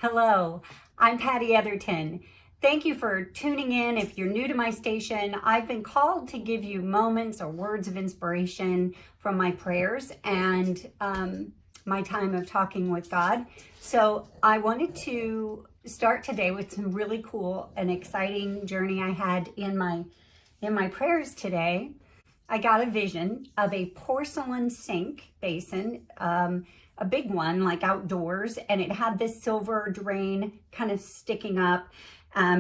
Hello, I'm Patty Etherton. Thank you for tuning in. If you're new to my station, I've been called to give you moments or words of inspiration from my prayers and my time of talking with God. So I wanted to start today with some really cool and exciting journey I had in my prayers today. I got a vision of a porcelain sink basin, a big one, like outdoors, and it had this silver drain kind of sticking up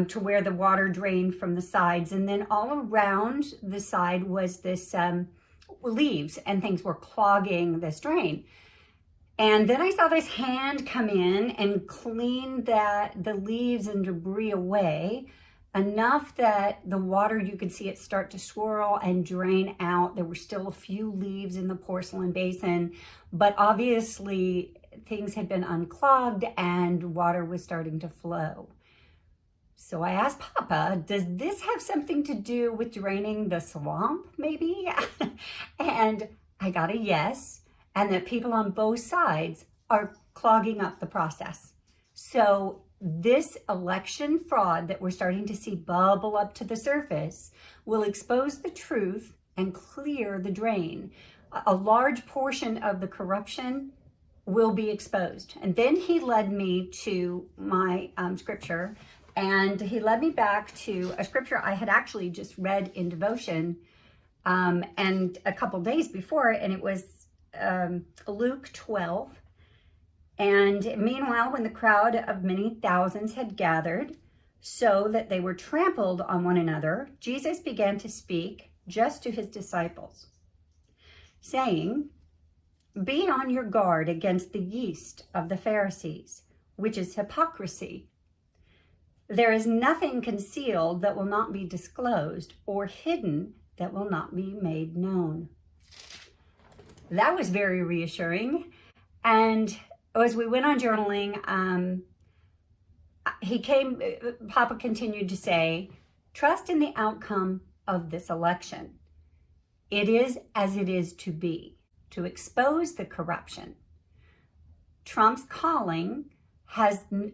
to where the water drained from the sides. And then all around the side was this leaves, and things were clogging this drain. And then I saw this hand come in and clean the leaves and debris away, enough that the water, you could see it start to swirl and drain out. There were still a few leaves in the porcelain basin, but obviously things had been unclogged and water was starting to flow. So I asked Papa, does this have something to do with draining the swamp, maybe? And I got a yes, and that people on both sides are clogging up the process. So this election fraud that we're starting to see bubble up to the surface will expose the truth and clear the drain. A large portion of the corruption will be exposed. And then he led me to my scripture, and he led me back to a scripture I had actually just read in devotion and a couple days before, and it was Luke 12. And meanwhile, when the crowd of many thousands had gathered so that they were trampled on one another, Jesus began to speak just to his disciples, saying, "Be on your guard against the yeast of the Pharisees, which is hypocrisy. There is nothing concealed that will not be disclosed, or hidden that will not be made known." That was very reassuring. And as we went on journaling, Papa continued to say, trust in the outcome of this election. It is as it is to be, to expose the corruption. Trump's calling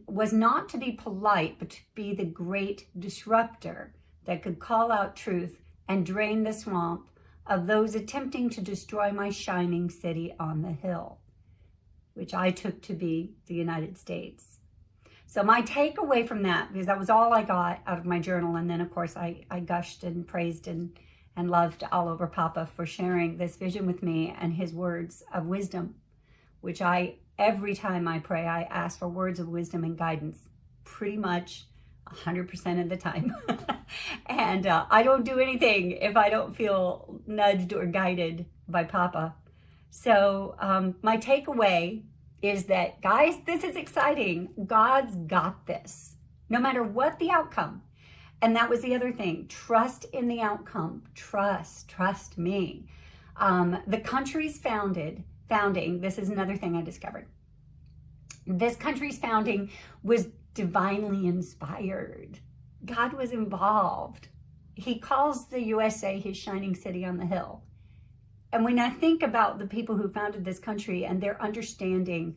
was not to be polite, but to be the great disruptor that could call out truth and drain the swamp of those attempting to destroy my shining city on the hill, which I took to be the United States. So my takeaway from that, because that was all I got out of my journal, and then of course I gushed and praised and loved all over Papa for sharing this vision with me and his words of wisdom, which every time I pray, I ask for words of wisdom and guidance, pretty much 100% of the time. And I don't do anything if I don't feel nudged or guided by Papa. So my takeaway is that, guys, this is exciting. God's got this, no matter what the outcome. And that was the other thing. Trust in the outcome. Trust me. The country's founding, this is another thing I discovered. This country's founding was divinely inspired. God was involved. He calls the USA his shining city on the hill. And when I think about the people who founded this country and their understanding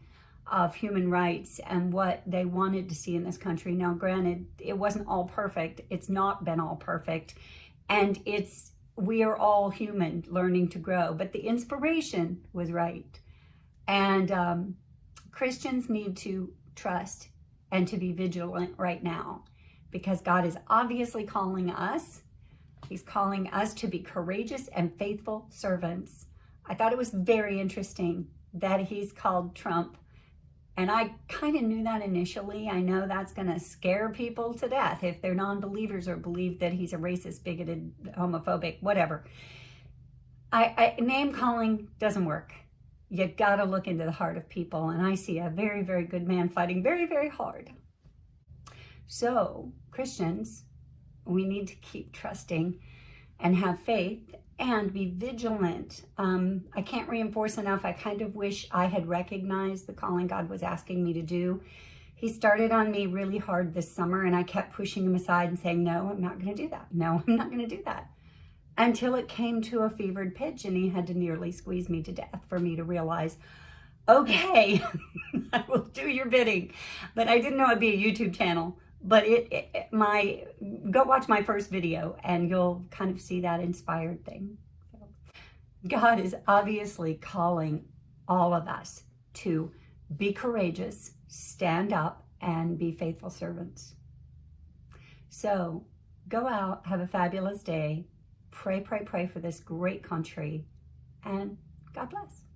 of human rights and what they wanted to see in this country, now granted, it wasn't all perfect. It's not been all perfect. And we are all human learning to grow, but the inspiration was right. And Christians need to trust and to be vigilant right now, because God is obviously calling us. He's calling us to be courageous and faithful servants. I thought it was very interesting that he's called Trump. And I kind of knew that initially. I know that's going to scare people to death if they're non-believers or believe that he's a racist, bigoted, homophobic, whatever. Name calling doesn't work. You got to look into the heart of people. And I see a very, very good man fighting very, very hard. So Christians, we need to keep trusting and have faith and be vigilant. I can't reinforce enough. I kind of wish I had recognized the calling God was asking me to do. He started on me really hard this summer, and I kept pushing him aside and saying, no, I'm not going to do that. No, I'm not going to do that. Until it came to a fevered pitch, and he had to nearly squeeze me to death for me to realize, Okay, I will do your bidding. But I didn't know it'd be a YouTube channel. But go watch my first video and you'll kind of see that inspired thing. So, God is obviously calling all of us to be courageous, stand up, and be faithful servants. So go out, have a fabulous day, pray, pray, pray for this great country, and God bless.